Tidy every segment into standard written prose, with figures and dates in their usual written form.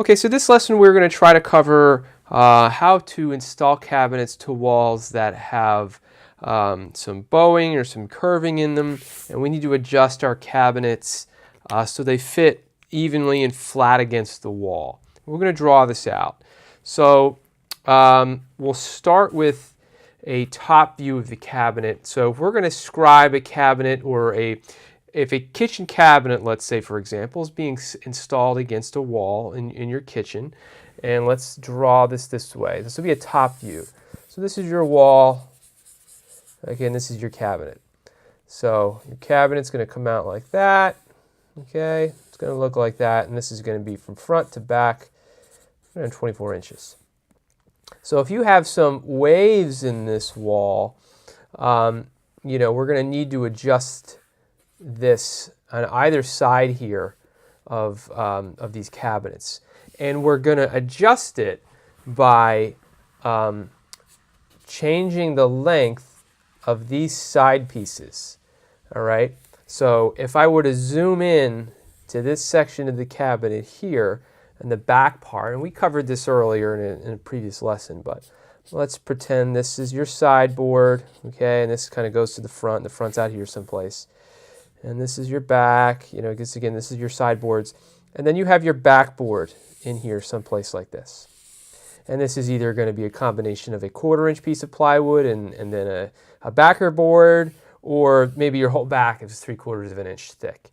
Okay, so this lesson we're going to try to cover how to install cabinets to walls that have some bowing or some curving in them, and we need to adjust our cabinets so they fit evenly and flat against the wall. We're going to draw this out. So we'll start with a top view of the cabinet. So if we're going to scribe a cabinet, or if a kitchen cabinet, let's say for example, is being installed against a wall in your kitchen, and let's draw this way. This will be a top view. So this is your wall. Again, this is your cabinet. So your cabinet's going to come out like that. Okay, it's going to look like that, and this is going to be from front to back, 24 inches. So if you have some waves in this wall, we're going to need to adjust this on either side here of these cabinets. And we're going to adjust it by changing the length of these side pieces. All right. So if I were to zoom in to this section of the cabinet here and the back part, and we covered this earlier in a previous lesson, but let's pretend this is your sideboard, okay, and this kind of goes to the front, and the front's out here someplace. And this is your back, because again, this is your sideboards. And then you have your backboard in here someplace like this. And this is either going to be a combination of a 1/4-inch piece of plywood and then a backer board, or maybe your whole back is 3/4 of an inch thick.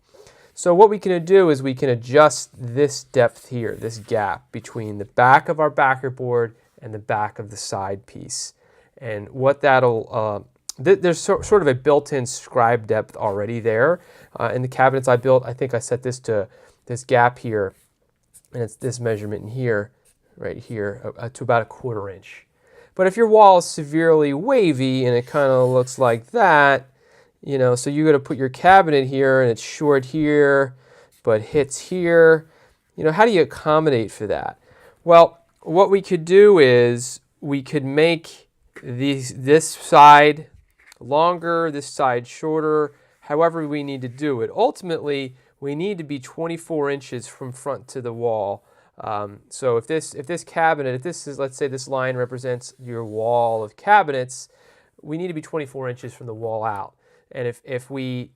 So what we can do is we can adjust this depth here, this gap between the back of our backer board and the back of the side piece. And what that'll, there's sort of a built-in scribe depth already there. In the cabinets I built, I think I set this to this gap here, and it's this measurement in here, right here, to about 1/4 inch. But if your wall is severely wavy and it kind of looks like that, so you're going to put your cabinet here and it's short here, but hits here. How do you accommodate for that? Well, what we could do is we could make this side longer, this side shorter, however we need to do it. Ultimately, we need to be 24 inches from front to the wall. So if this cabinet, if this is, let's say this line represents your wall of cabinets, we need to be 24 inches from the wall out. And if we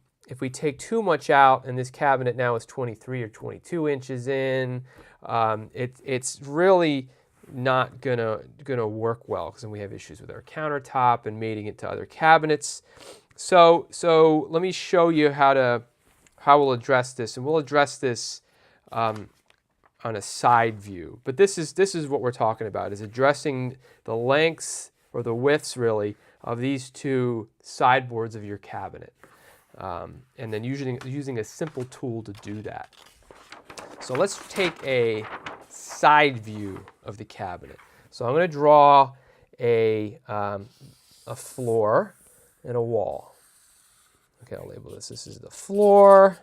take too much out, and this cabinet now is 23 or 22 inches in, it's really not gonna work well, because then we have issues with our countertop and mating it to other cabinets. So let me show you how we'll address this, and we'll address this on a side view. But this is what we're talking about, is addressing the lengths, or the widths really, of these two sideboards of your cabinet, and then using a simple tool to do that. So let's take a side view of the cabinet. So I'm going to draw a floor and a wall. Okay, I'll label this. This is the floor,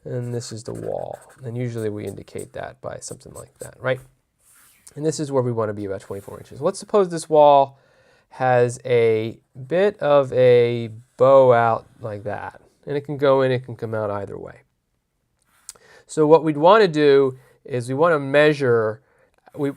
and this is the wall. And usually we indicate that by something like that, right? And this is where we want to be, about 24 inches. Let's suppose this wall has a bit of a bow out like that. And it can go in, it can come out either way. So what we'd want to do is we want to measure,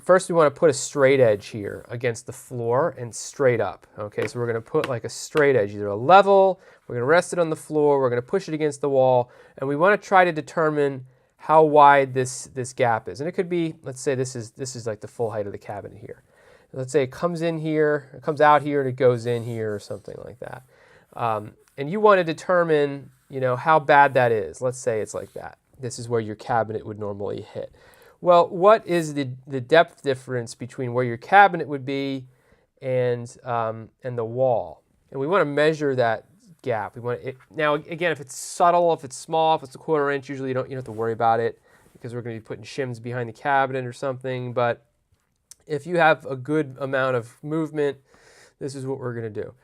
first we want to put a straight edge here against the floor and straight up. Okay, so we're going to put like a straight edge, either a level, we're going to rest it on the floor, we're going to push it against the wall, and we want to try to determine how wide this gap is. And it could be, let's say this is like the full height of the cabinet here. Let's say it comes in here, it comes out here, and it goes in here, or something like that. And you want to determine, how bad that is. Let's say it's like that. This is where your cabinet would normally hit. Well, what is the depth difference between where your cabinet would be and the wall? And we want to measure that gap. We want it, now again, if it's subtle, if it's small, if it's 1/4 inch, usually you don't have to worry about it, because we're going to be putting shims behind the cabinet or something. But if you have a good amount of movement, this is what we're going to do.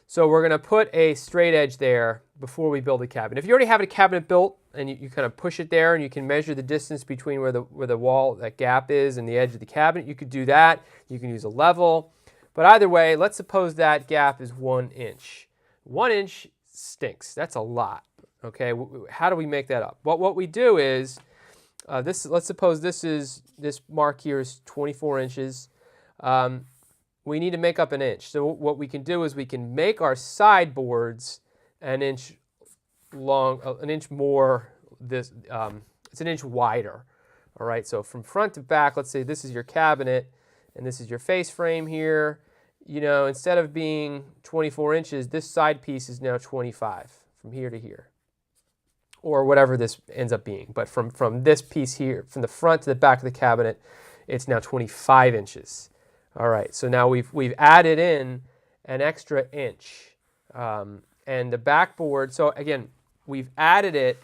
So we're going to put a straight edge there before we build a cabinet. If you already have a cabinet built and you kind of push it there, and you can measure the distance between where the wall, that gap is, and the edge of the cabinet, you could do that. You can use a level. But either way, let's suppose that gap is 1 inch. 1 inch stinks. That's a lot. Okay, how do we make that up? Well, what we do is let's suppose this mark here is 24 inches. We need to make up an inch. So what we can do is we can make our sideboards an inch long, an inch more. It's an inch wider. All right. So from front to back, let's say this is your cabinet, and this is your face frame here. You know, instead of being 24 inches, this side piece is now 25 from here to here, or whatever this ends up being. But from this piece here, from the front to the back of the cabinet, it's now 25 inches. All right, so now we've added in an extra inch. And the backboard, so again, we've added it.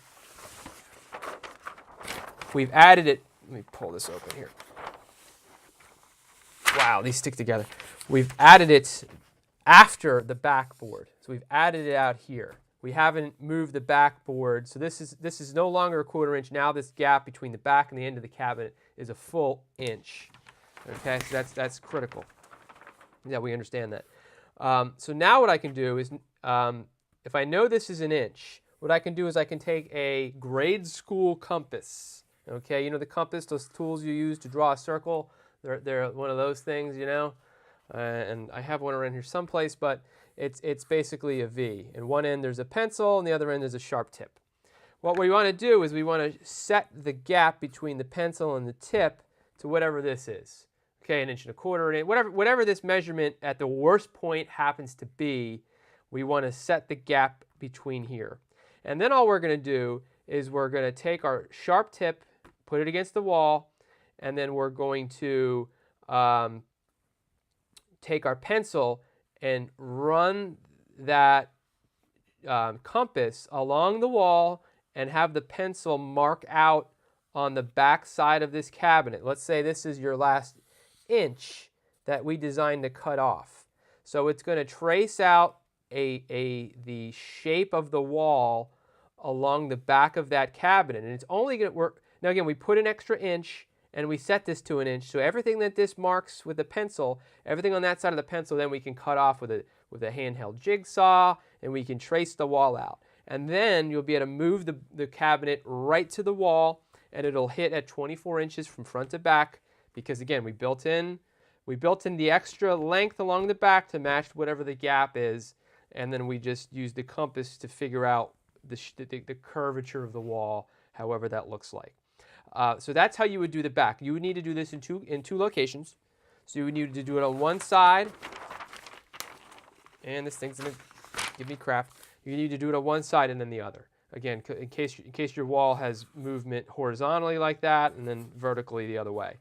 Let me pull this open here. Wow, these stick together. We've added it after the backboard. So we've added it out here. We haven't moved the backboard. So this is no longer a 1/4 inch. Now this gap between the back and the end of the cabinet is a full inch. Okay, so that's critical. Yeah, we understand that. So now what I can do is, if I know this is an inch, what I can do is I can take a grade school compass. Okay, you know the compass, those tools you use to draw a circle. They're one of those things, you know. And I have one around here someplace, but it's basically a V. In one end there's a pencil, and the other end there's a sharp tip. What we want to do is we want to set the gap between the pencil and the tip to whatever this is. Okay, 1 1/4 inch, whatever this measurement at the worst point happens to be, we want to set the gap between here. And then all we're going to do is we're going to take our sharp tip, put it against the wall, and then we're going to take our pencil and run that compass along the wall and have the pencil mark out on the back side of this cabinet. Let's say this is your last inch that we designed to cut off. So it's going to trace out the shape of the wall along the back of that cabinet, and it's only going to work. Now again, we put an extra inch and we set this to an inch. So everything that this marks with the pencil, everything on that side of the pencil, then we can cut off with a handheld jigsaw, and we can trace the wall out. And then you'll be able to move the cabinet right to the wall, and it'll hit at 24 inches from front to back, because again, we built in the extra length along the back to match whatever the gap is, and then we just use the compass to figure out the curvature of the wall, however that looks like. So that's how you would do the back. You would need to do this in two locations. So you would need to do it on one side, and this thing's gonna give me crap. You need to do it on one side and then the other. Again, in case your wall has movement horizontally like that, and then vertically the other way.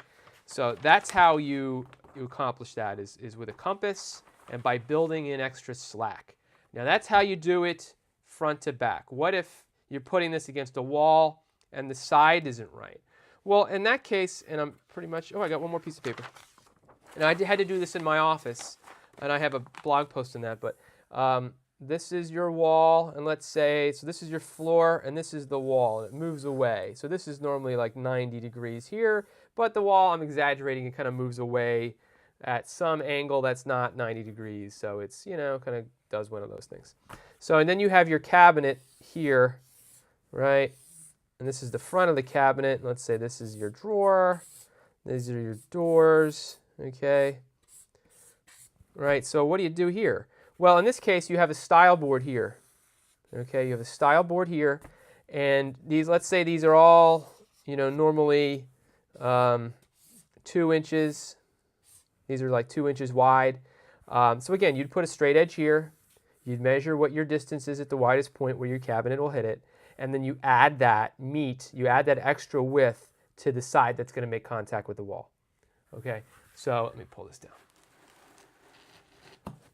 So that's how you accomplish that, is with a compass and by building in extra slack. Now that's how you do it front to back. What if you're putting this against a wall and the side isn't right? Well, in that case, and I'm pretty much, I got one more piece of paper. And I had to do this in my office, and I have a blog post on that, but this is your wall, and let's say, so this is your floor, and this is the wall, and it moves away. So this is normally like 90 degrees here, but the wall, I'm exaggerating, it kind of moves away at some angle that's not 90 degrees, so it's, kind of does one of those things. So, and then you have your cabinet here, right? And this is the front of the cabinet. Let's say this is your drawer. These are your doors, okay? Right, so what do you do here? Well, in this case, you have a style board here. Okay, you have a style board here, and these, let's say these are all, normally 2 inches. These are like 2 inches wide. So again, you'd put a straight edge here. You'd measure what your distance is at the widest point where your cabinet will hit it, and then you add that extra width to the side that's going to make contact with the wall. Okay, so let me pull this down.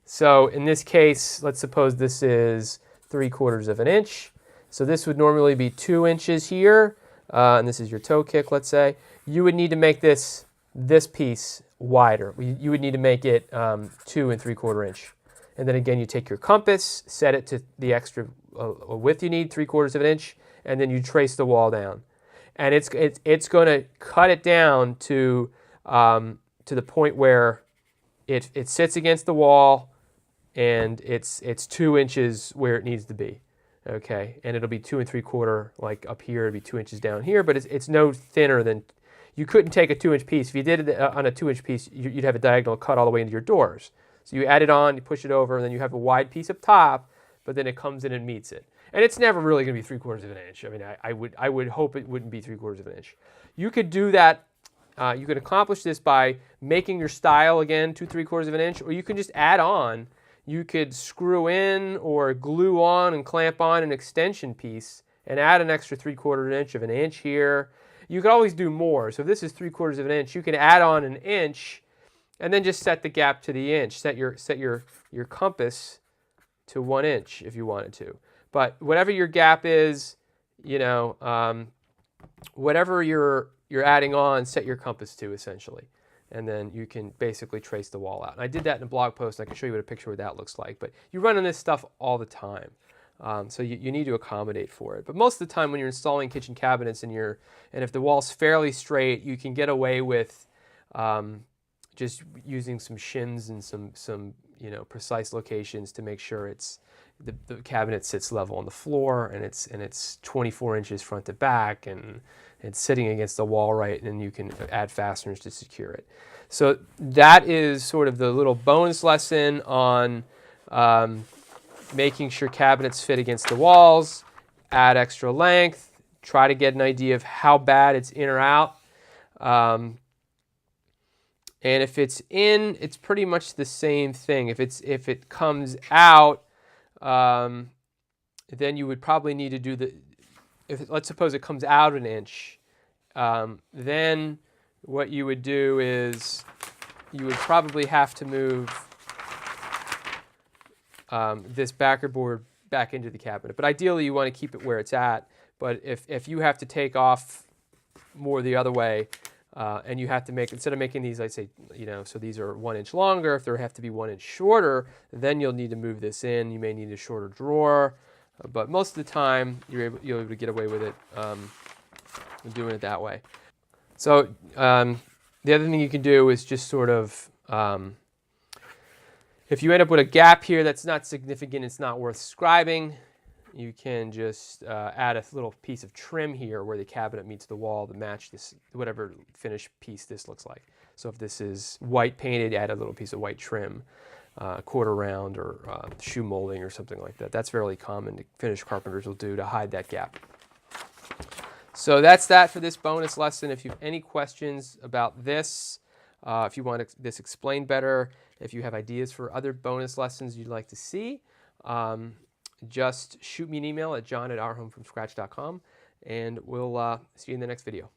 So in this case, let's suppose this is 3/4 of an inch. So this would normally be 2 inches here, and this is your toe kick, let's say. You would need to make this piece wider. You would need to make it 2 3/4 inch. And then again, you take your compass, set it to the extra width you need, 3/4 of an inch, and then you trace the wall down. And it's going to cut it down to the point where it sits against the wall, and it's 2 inches where it needs to be. okay, and it'll be 2 3/4 like up here, it'll be 2 inches down here, but it's no thinner than, you couldn't take a 2-inch piece. If you did it on a 2-inch piece, you'd have a diagonal cut all the way into your doors. So you add it on, you push it over, and then you have a wide piece up top, but then it comes in and meets it. And it's never really going to be 3/4 of an inch. I mean, I would hope it wouldn't be 3/4 of an inch. You could do that. You could accomplish this by making your style again 2 3/4 of an inch, or you can just add on. You could screw in or glue on and clamp on an extension piece and add an extra 3/4 inch of an inch here. You could always do more. So if this is 3/4 of an inch, you can add on an inch and then just set the gap to the inch. Set your compass to 1 inch if you wanted to. But whatever your gap is, whatever you're adding on, set your compass to essentially. And then you can basically trace the wall out. And I did that in a blog post. I can show you what a picture of that looks like. But you run into this stuff all the time. So you need to accommodate for it. But most of the time when you're installing kitchen cabinets and if the wall's fairly straight, you can get away with just using some shims and some precise locations to make sure the cabinet sits level on the floor and it's 24 inches front to back and it's sitting against the wall right, and you can add fasteners to secure it. So that is sort of the little bonus lesson on making sure cabinets fit against the walls, add extra length, try to get an idea of how bad it's in or out. And if it's in, it's pretty much the same thing. If it comes out, then you would probably need to do let's suppose it comes out an inch, then what you would do is you would probably have to move this backer board back into the cabinet. But ideally you want to keep it where it's at. But if you have to take off more the other way, and you have to instead of making these, I'd say, so these are 1 inch longer, if they have to be 1 inch shorter, then you'll need to move this in. You may need a shorter drawer, but most of the time you're able to get away with it doing it that way. So the other thing you can do is just sort of, if you end up with a gap here that's not significant, it's not worth scribing, you can just add a little piece of trim here where the cabinet meets the wall to match this, whatever finished piece this looks like. So if this is white painted, add a little piece of white trim, quarter round or shoe molding or something like that. That's fairly common. Finished carpenters will do to hide that gap. So that's that for this bonus lesson. If you have any questions about this, if you want this explained better, if you have ideas for other bonus lessons you'd like to see, just shoot me an email at john@ourhomefromscratch.com, and we'll see you in the next video.